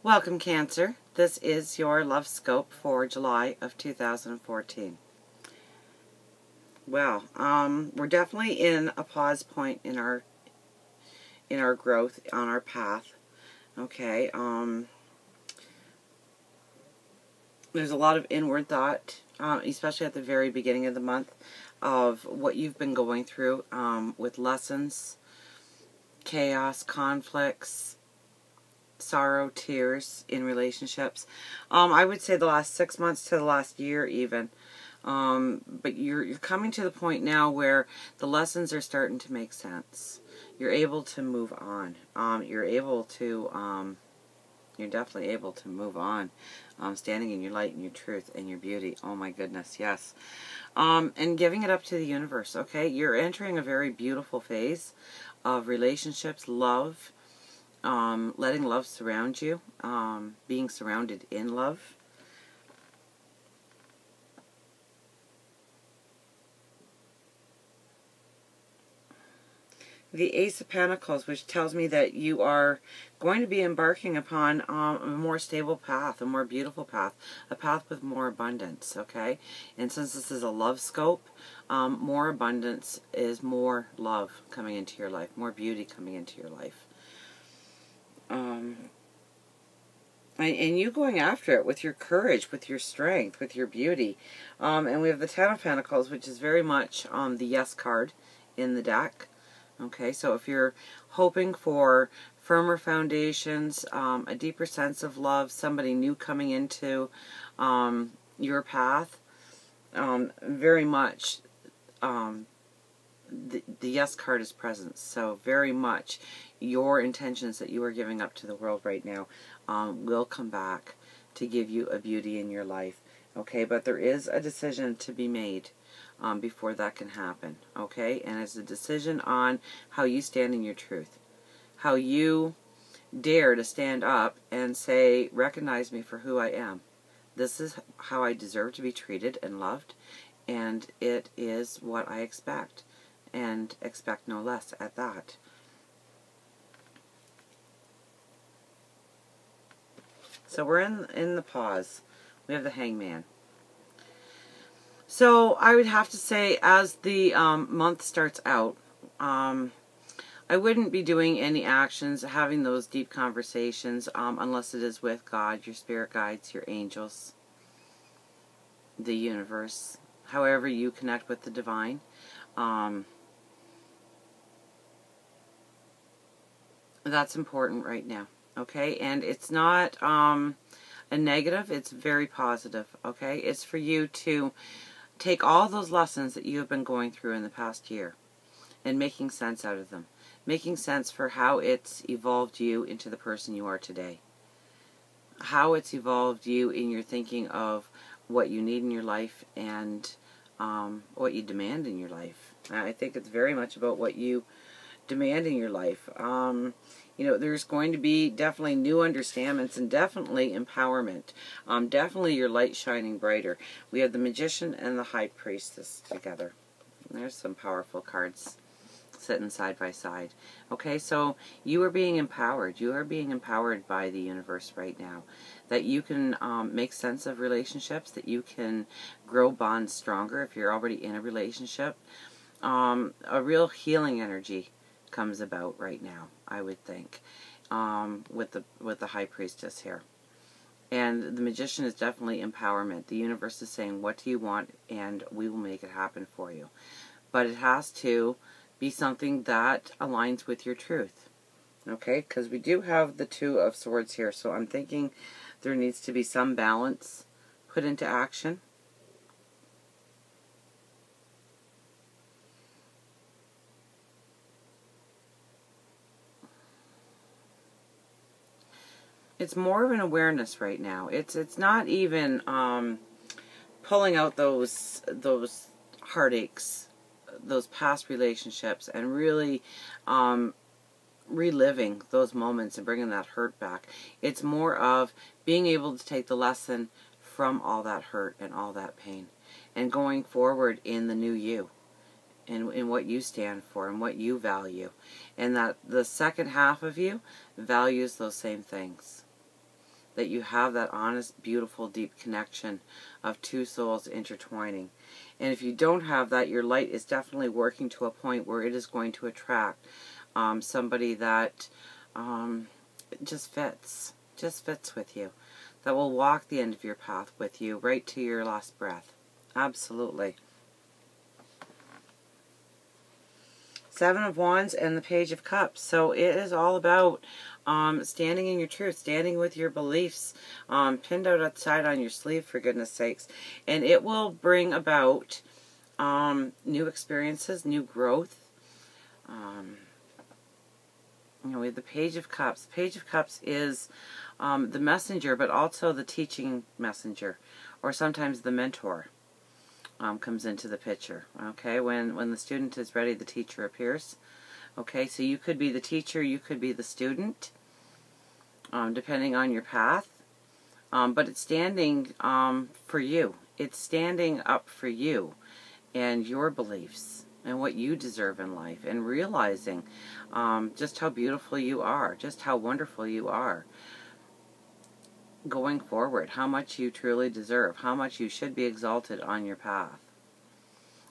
Welcome, Cancer. This is your love scope for July of 2014. Well, we're definitely in a pause point in our growth on our path. Okay. There's a lot of inward thought, especially at the very beginning of the month, of what you've been going through with lessons, chaos, conflicts, sorrow, tears in relationships. I would say the last 6 months to the last year even. But you're coming to the point now where the lessons are starting to make sense. You're able to move on. You're definitely able to move on. Standing in your light and your truth and your beauty. Oh my goodness, yes. And giving it up to the universe, okay? You're entering a very beautiful phase of relationships, love, letting love surround you, being surrounded in love. The Ace of Pentacles, which tells me that you are going to be embarking upon a more stable path, a more beautiful path, a path with more abundance, okay? And since this is a love scope, more abundance is more love coming into your life, more beauty coming into your life. And you going after it with your courage, with your strength, with your beauty. And we have the Ten of Pentacles, which is very much the Yes card in the deck. Okay, so if you're hoping for firmer foundations, a deeper sense of love, somebody new coming into your path, very much the Yes card is present. So very much your intentions that you are giving up to the world right now will come back to give you a beauty in your life. Okay, but there is a decision to be made before that can happen. Okay, and it's a decision on how you stand in your truth. How you dare to stand up and say, recognize me for who I am. This is how I deserve to be treated and loved, and it is what I expect, and expect no less at that. So we're in the pause. We have the Hangman. So I would have to say, as the month starts out, I wouldn't be doing any actions, having those deep conversations, unless it is with God, your spirit guides, your angels, the universe, however you connect with the divine. That's important right now, okay? And it's not a negative, it's very positive, okay? It's for you to take all those lessons that you have been going through in the past year and making sense out of them. Making sense for how it's evolved you into the person you are today. How it's evolved you in your thinking of what you need in your life and what you demand in your life. I think it's very much about what you demand in your life. You know, there's going to be definitely new understandings and definitely empowerment. Definitely your light shining brighter. We have the Magician and the High Priestess together. There's some powerful cards sitting side by side. Okay, so you are being empowered. You are being empowered by the universe right now. That you can make sense of relationships, that you can grow bonds stronger if you're already in a relationship. A real healing energy comes about right now, I would think, with the High Priestess here. And the Magician is definitely empowerment. The universe is saying, what do you want, and we will make it happen for you. But it has to be something that aligns with your truth. Okay, because we do have the Two of Swords here, so I'm thinking there needs to be some balance put into action. It's more of an awareness right now. It's not even pulling out those heartaches, those past relationships, and really reliving those moments and bringing that hurt back. It's more of being able to take the lesson from all that hurt and all that pain and going forward in the new you. In what you stand for and what you value. And that the second half of you values those same things. that you have that honest, beautiful, deep connection of two souls intertwining. And if you don't have that, your light is definitely working to a point where it is going to attract somebody that just fits with you, that will walk the end of your path with you right to your last breath. Absolutely. Seven of Wands and the Page of Cups. So it is all about standing in your truth, standing with your beliefs, pinned out outside on your sleeve, for goodness sakes. And it will bring about new experiences, new growth. We have the Page of Cups. Page of Cups is the messenger, but also the teaching messenger, or sometimes the mentor. Comes into the picture. Okay, when the student is ready, the teacher appears. Okay, so you could be the teacher, you could be the student, depending on your path. But it's standing for you. It's standing up for you and your beliefs and what you deserve in life, and realizing just how beautiful you are, just how wonderful you are. Going forward, how much you truly deserve, how much you should be exalted on your path.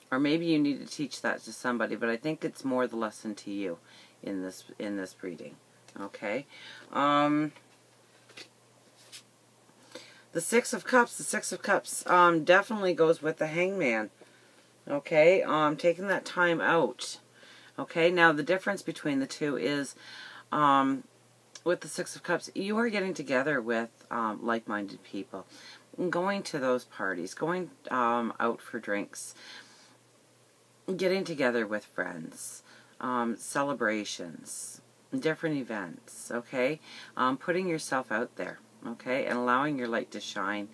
Or maybe you need to teach that to somebody, but I think it's more the lesson to you in this reading. Okay? The Six of Cups. The Six of Cups definitely goes with the Hangman. Okay? Taking that time out. Okay? Now, the difference between the two is with the Six of Cups, you are getting together with like-minded people, going to those parties, going out for drinks, getting together with friends, celebrations, different events, okay? Putting yourself out there, okay? And allowing your light to shine.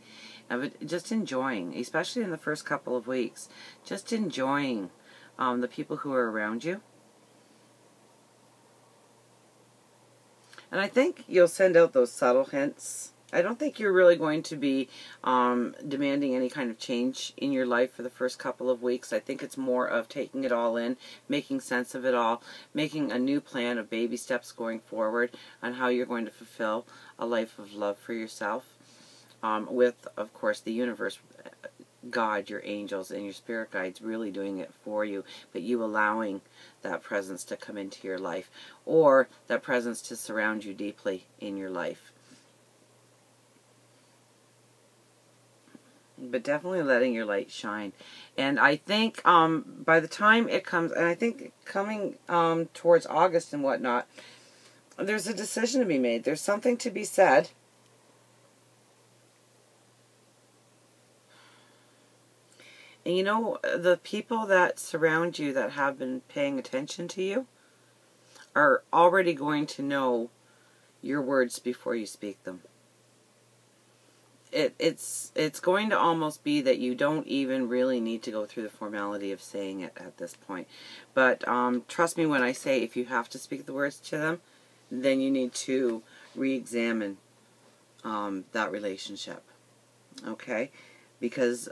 But just enjoying, especially in the first couple of weeks, just enjoying the people who are around you. And I think you'll send out those subtle hints. I don't think you're really going to be demanding any kind of change in your life for the first couple of weeks. I think it's more of taking it all in, making sense of it all, making a new plan of baby steps going forward on how you're going to fulfill a life of love for yourself. With, of course, the universe, God, your angels, and your spirit guides really doing it for you, but you allowing that presence to come into your life, or that presence to surround you deeply in your life. But definitely letting your light shine. And I think by the time it comes, and I think coming towards August and whatnot, there's a decision to be made. There's something to be said. And you know, the people that surround you that have been paying attention to you are already going to know your words before you speak them. It's going to almost be that you don't even really need to go through the formality of saying it at this point. But trust me when I say, if you have to speak the words to them, then you need to re-examine that relationship. Okay? Because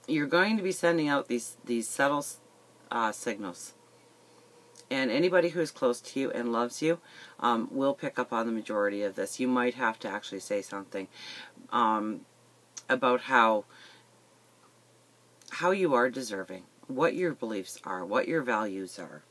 you're going to be sending out these subtle signals. And anybody who is close to you and loves you will pick up on the majority of this. You might have to actually say something about how you are deserving, what your beliefs are, what your values are.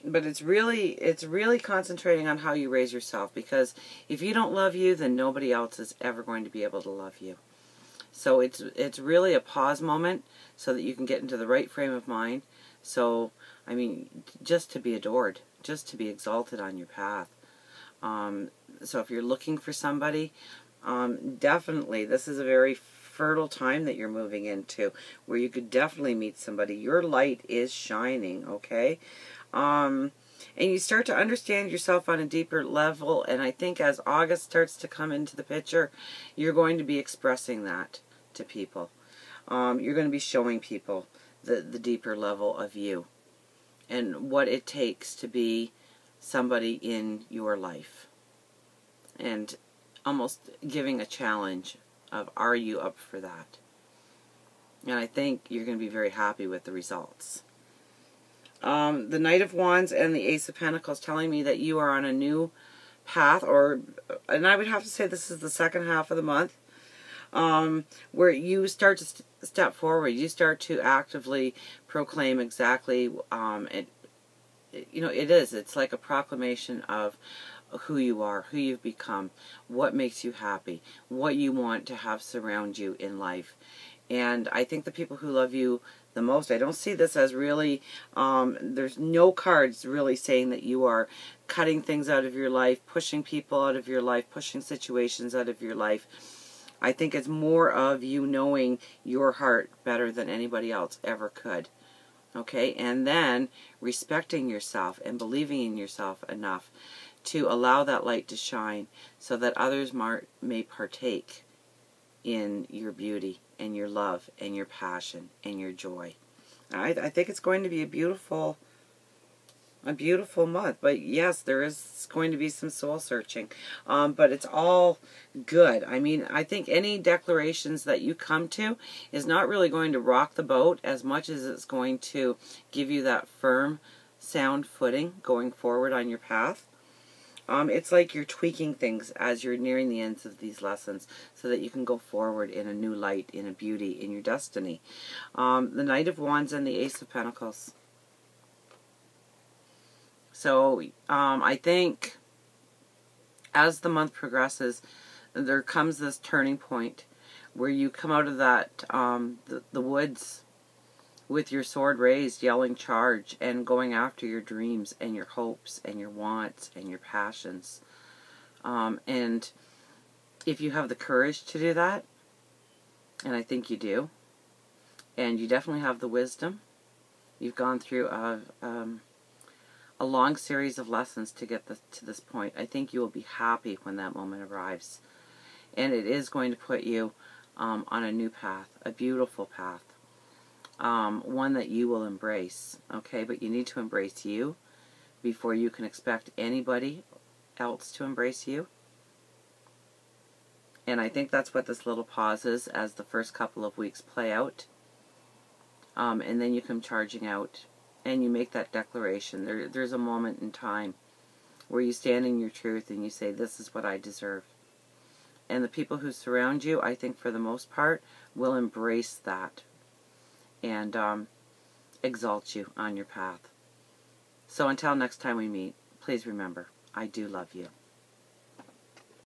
But it's really concentrating on how you raise yourself, because if you don't love you, then nobody else is ever going to be able to love you. So it's really a pause moment so that you can get into the right frame of mind. So, I mean, just to be adored, just to be exalted on your path. So if you're looking for somebody, definitely this is a very fertile time that you're moving into, where you could definitely meet somebody. Your light is shining, okay? And you start to understand yourself on a deeper level, and I think as August starts to come into the picture, you're going to be expressing that to people. You're going to be showing people the deeper level of you and what it takes to be somebody in your life, and almost giving a challenge of, are you up for that? And I think you're going to be very happy with the results. The Knight of Wands and the Ace of Pentacles telling me that you are on a new path, and I would have to say this is the second half of the month, where you start to step forward. You start to actively proclaim exactly, it's like a proclamation of who you are, who you've become, what makes you happy, what you want to have surround you in life. And I think the people who love you the most, I don't see this as really, there's no cards really saying that you are cutting things out of your life, pushing people out of your life, pushing situations out of your life. I think it's more of you knowing your heart better than anybody else ever could. Okay, and then respecting yourself and believing in yourself enough to allow that light to shine so that others may partake in your beauty and your love and your passion and your joy. I think it's going to be a beautiful month. But yes, there is going to be some soul searching. But it's all good. I mean, I think any declarations that you come to is not really going to rock the boat as much as it's going to give you that firm, sound footing going forward on your path. It's like you're tweaking things as you're nearing the ends of these lessons so that you can go forward in a new light, in a beauty, in your destiny. The Knight of Wands and the Ace of Pentacles. So I think as the month progresses, there comes this turning point where you come out of that, the woods with your sword raised, yelling charge, and going after your dreams and your hopes and your wants and your passions. And if you have the courage to do that, and I think you do, and you definitely have the wisdom, you've gone through a long series of lessons to get to this point. I think you will be happy when that moment arrives. And it is going to put you on a new path, a beautiful path. One that you will embrace, okay? But you need to embrace you before you can expect anybody else to embrace you. And I think that's what this little pause is as the first couple of weeks play out. And then you come charging out and you make that declaration. There's a moment in time where you stand in your truth and you say, this is what I deserve. And the people who surround you, I think for the most part, will embrace that and exalt you on your path. So until next time we meet, please remember, I do love you.